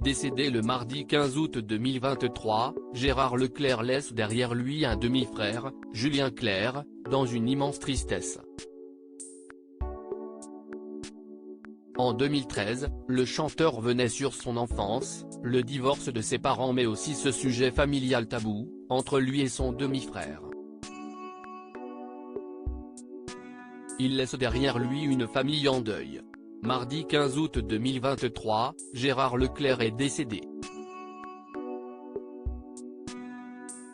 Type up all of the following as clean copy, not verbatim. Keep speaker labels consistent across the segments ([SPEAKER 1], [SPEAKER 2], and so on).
[SPEAKER 1] Décédé le mardi 15 août 2023, Gérard Leclerc laisse derrière lui un demi-frère, Julien Clerc, dans une immense tristesse. En 2013, le chanteur revenait sur son enfance, le divorce de ses parents mais aussi ce sujet familial tabou, entre lui et son demi-frère. Il laisse derrière lui une famille en deuil. Mardi 15 août 2023, Gérard Leclerc est décédé.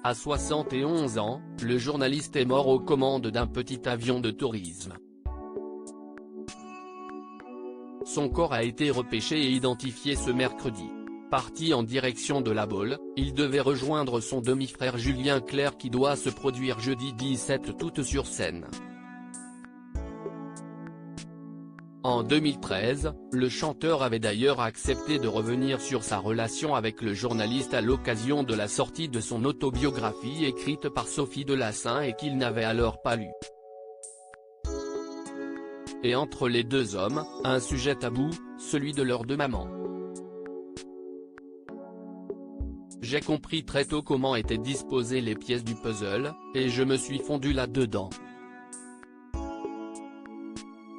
[SPEAKER 1] À 71 ans, le journaliste est mort aux commandes d'un petit avion de tourisme. Son corps a été repêché et identifié ce mercredi. Parti en direction de La Baule, il devait rejoindre son demi-frère Julien Clerc qui doit se produire jeudi 17 août sur scène. En 2013, le chanteur avait d'ailleurs accepté de revenir sur sa relation avec le journaliste à l'occasion de la sortie de son autobiographie écrite par Sophie Delassin et qu'il n'avait alors pas lu. Et entre les deux hommes, un sujet tabou, celui de leurs deux mamans. J'ai compris très tôt comment étaient disposées les pièces du puzzle, et je me suis fondu là-dedans.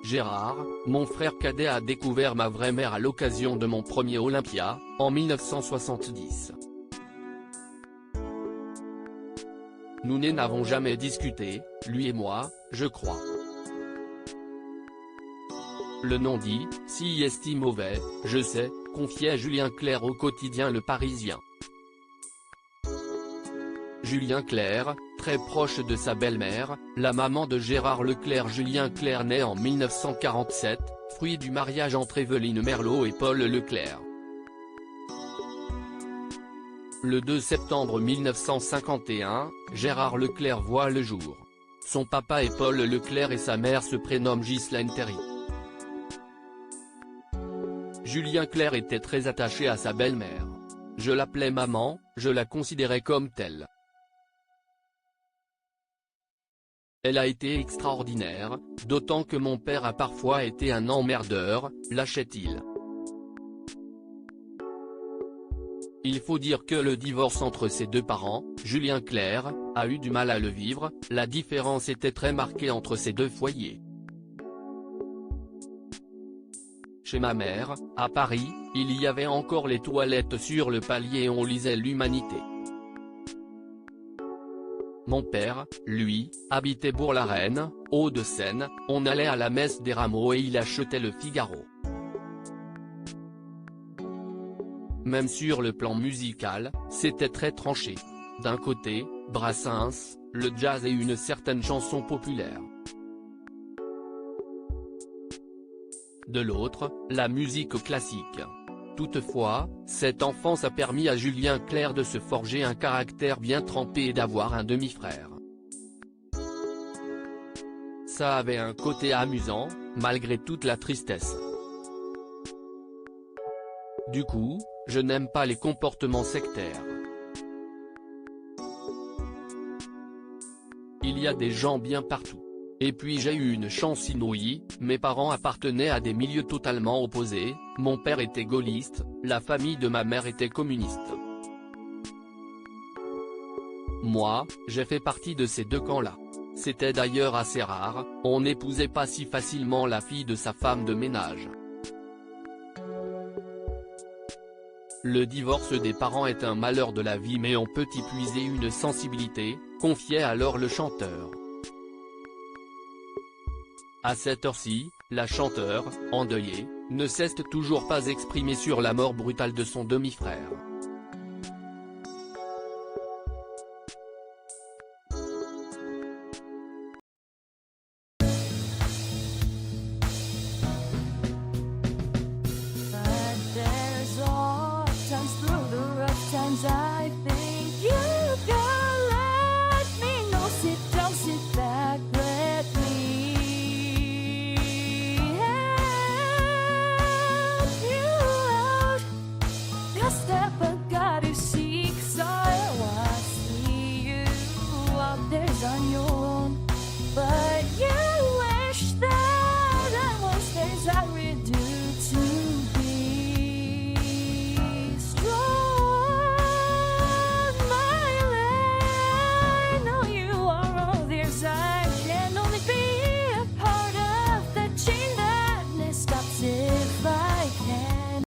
[SPEAKER 1] Gérard, mon frère cadet a découvert ma vraie mère à l'occasion de mon premier Olympia, en 1970. Nous n'avons jamais discuté, lui et moi, je crois. Le non-dit, si est mauvais, je sais, confiait Julien Clerc au quotidien Le Parisien. Julien Clerc, très proche de sa belle-mère, la maman de Gérard Leclerc. Julien Clerc naît en 1947, fruit du mariage entre Évelyne Merlot et Paul Leclerc. Le 2 septembre 1951, Gérard Leclerc voit le jour. Son papa est Paul Leclerc et sa mère se prénomme Ghislaine Terry. Julien Clerc était très attaché à sa belle-mère. Je l'appelais maman, je la considérais comme telle. Elle a été extraordinaire, d'autant que mon père a parfois été un emmerdeur, lâchait-il. Il faut dire que le divorce entre ses deux parents, Julien Clerc, a eu du mal à le vivre, la différence était très marquée entre ces deux foyers. Chez ma mère, à Paris, il y avait encore les toilettes sur le palier et on lisait l'Humanité. Mon père, lui, habitait Bourg-la-Reine, Hauts-de-Seine, on allait à la messe des Rameaux et il achetait le Figaro. Même sur le plan musical, c'était très tranché. D'un côté, Brassens, le jazz et une certaine chanson populaire. De l'autre, la musique classique. Toutefois, cette enfance a permis à Julien Clerc de se forger un caractère bien trempé et d'avoir un demi-frère. Ça avait un côté amusant, malgré toute la tristesse. Du coup, je n'aime pas les comportements sectaires. Il y a des gens bien partout. Et puis j'ai eu une chance inouïe, mes parents appartenaient à des milieux totalement opposés, mon père était gaulliste, la famille de ma mère était communiste. Moi, j'ai fait partie de ces deux camps-là. C'était d'ailleurs assez rare, on n'épousait pas si facilement la fille de sa femme de ménage. Le divorce des parents est un malheur de la vie mais on peut y puiser une sensibilité, confiait alors le chanteur. À cette heure-ci, la chanteuse, endeuillée, ne s'est toujours pas exprimée sur la mort brutale de son demi-frère.